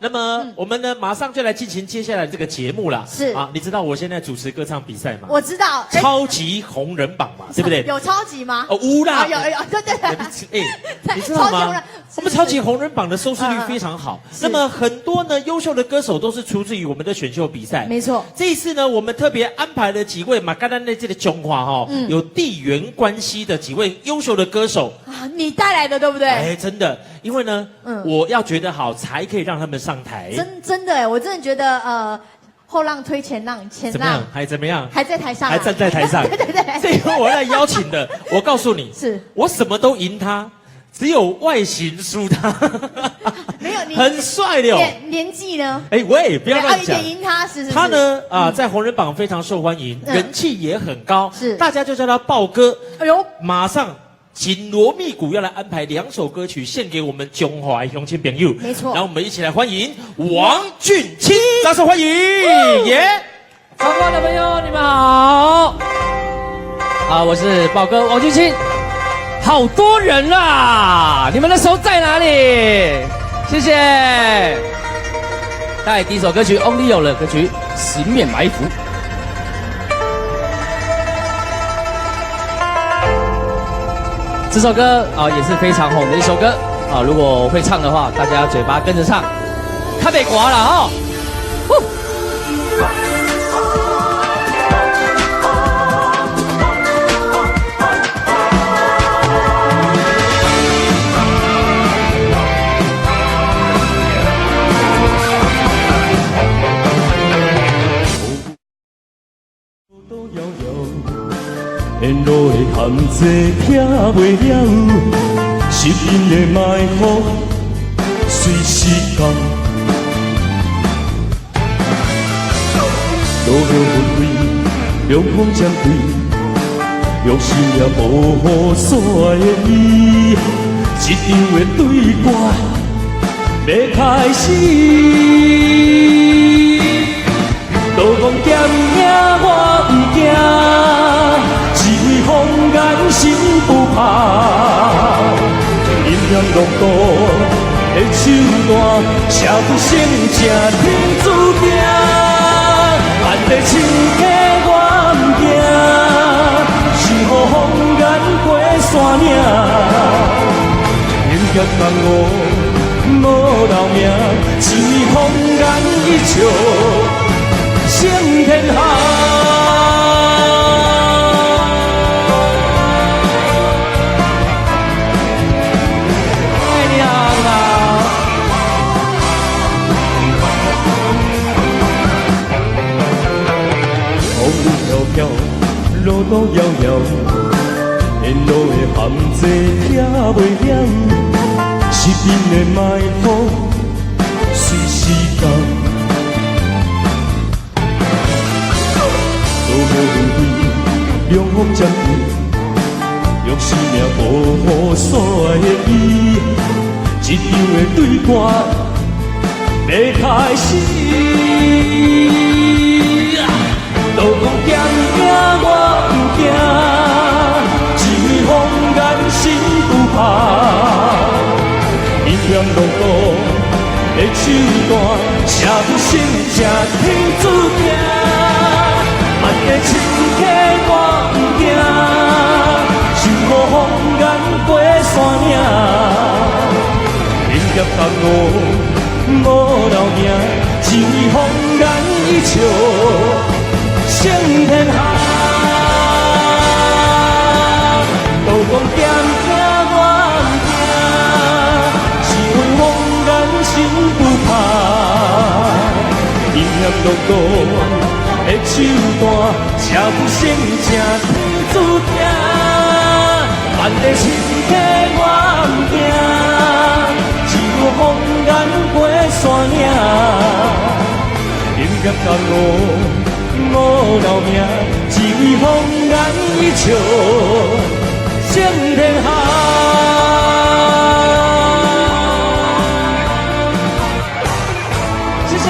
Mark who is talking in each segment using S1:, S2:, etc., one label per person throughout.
S1: 那么我们呢，马上就来进行接下来这个节目啦。
S2: 是
S1: 啊，你知道我现在主持歌唱比赛吗？
S2: 我知道，
S1: 超级红人榜嘛，对不对？
S2: 有超级吗？
S1: 哦，乌啦，
S2: 有，对对对。
S1: 你知道吗？我们超级红人榜的收视率非常好。那么很多呢优秀的歌手都是出自于我们的选秀比赛。
S2: 没错。
S1: 这一次呢，我们特别安排了几位马嘎丹内这里中华哈，有地缘关系的几位优秀的歌手
S2: 啊，你带来的对不对？
S1: 哎，真的，因为呢，我要觉得好，才可以让他们上台。
S2: 真的哎，我真的觉得后浪推前浪，前浪
S1: 还怎么样？
S2: 还在台上，
S1: 还站在台上。
S2: 对。
S1: 这一回我来邀请的，我告诉你，
S2: 是我
S1: 什么都赢他，只有外形输他。
S2: 没有你
S1: 很帅的哦。
S2: 年纪呢？
S1: 哎喂，不要乱讲。
S2: 赢他是。
S1: 他呢在红人榜非常受欢迎，人气也很高，
S2: 是
S1: 大家就叫他豹哥。
S2: 哎呦，
S1: 马上。紧锣密鼓要来安排2首歌曲献给我们中华的乡亲朋友，
S2: 没错。
S1: 然后我们一起来欢迎王俊钦，掌声欢迎！耶！
S3: 场外的朋友你们好，我是豹哥王俊钦，好多人啦，你们的手在哪里？谢谢。带第一首歌曲 Only 有了歌曲《十面埋伏》。这首歌也是非常红的一首歌如果会唱的话，大家嘴巴跟着唱，看北瓜了
S4: 沿路的陷阱听袂了，失因的埋伏随时间，路向纷飞，凉风渐对，用心了保护所的伊，一场的对决要开始，刀锋剑影我不惊。风眼心不怕，阴阳路途的手段，写不成正天注定。万里青客我不惊，是乎风眼过山岭。英杰江湖无留名，一位风眼一笑胜天下。路途遥遥，沿路的陷阱听袂了，失因的埋伏随时间，路向纷飞，凉风渐对，用生命保护所爱的伊，一场的对决要开始。刀锋剑影我不惊，一位风眼心不怕。阴阳路途的手段，写不成正天注定。万里青客我不惊，受过风眼过山岭。英杰江湖无留名，一位风眼一笑。胜天下，刀光剑影我不惊，是为风眼心不怕。阴阳路途的手段，写不成正天注定。万里青客我不惊，是为风眼过山岭。英杰江湖。无留名，一位风眼一笑胜天下。
S3: 谢谢，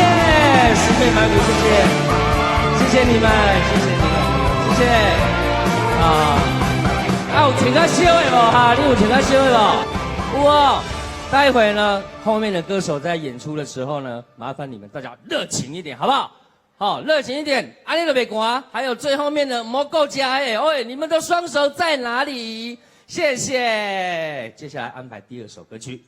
S3: 十面埋伏，谢谢你们，谢谢。有穿较少的无你有穿较少的无？有哦。待会呢，后面的歌手在演出的时候呢，麻烦你们大家热情一点，好不好？好，热情一点，安利的北瓜，还有最后面的魔够家哎，喂，你们的双手在哪里？谢谢。接下来安排第二首歌曲，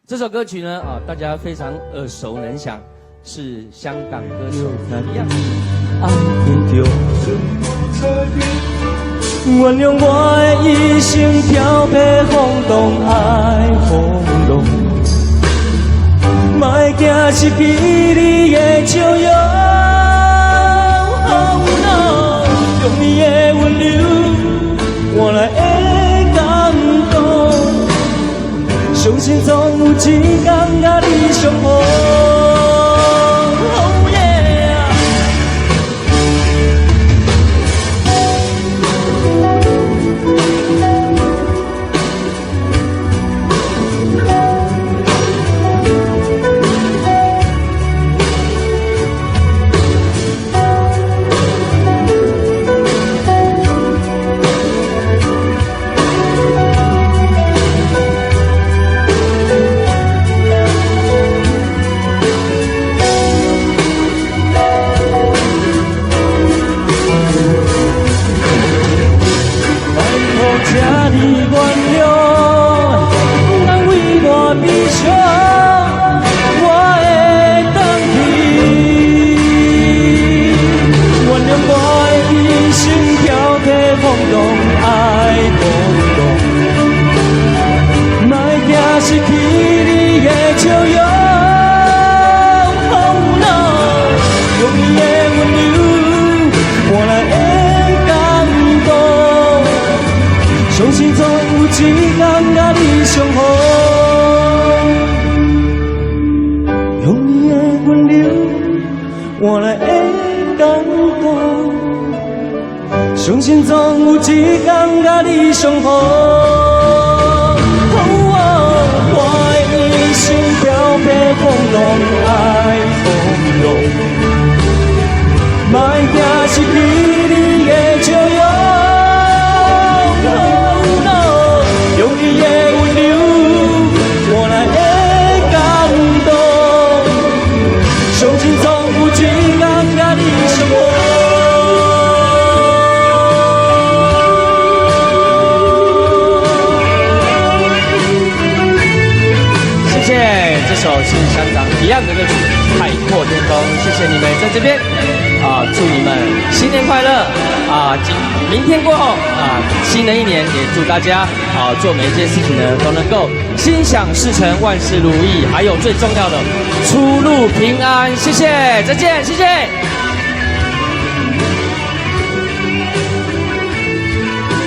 S3: 这首歌曲呢，大家非常耳熟能详，是香港歌手一样。
S4: 爱变着，原谅我的一生飘泊风动，爱风浪，莫惊失去你的笑容。用你的温柔，换来的感动，相信总有一天甲你相逢。相信总有一天甲你相逢。我的一生飘泊风浪，爱风浪，莫惊失去你的笑容。用你的温柔换来的感动，相信总有一天甲你相逢。
S3: 这首是香港 Beyond 的歌曲《海阔天空》，谢谢你们在这边祝你们新年快乐明天过后新的一年也祝大家做每一件事情呢都能够心想事成，万事如意，还有最重要的出入平安。谢谢，再见，谢谢。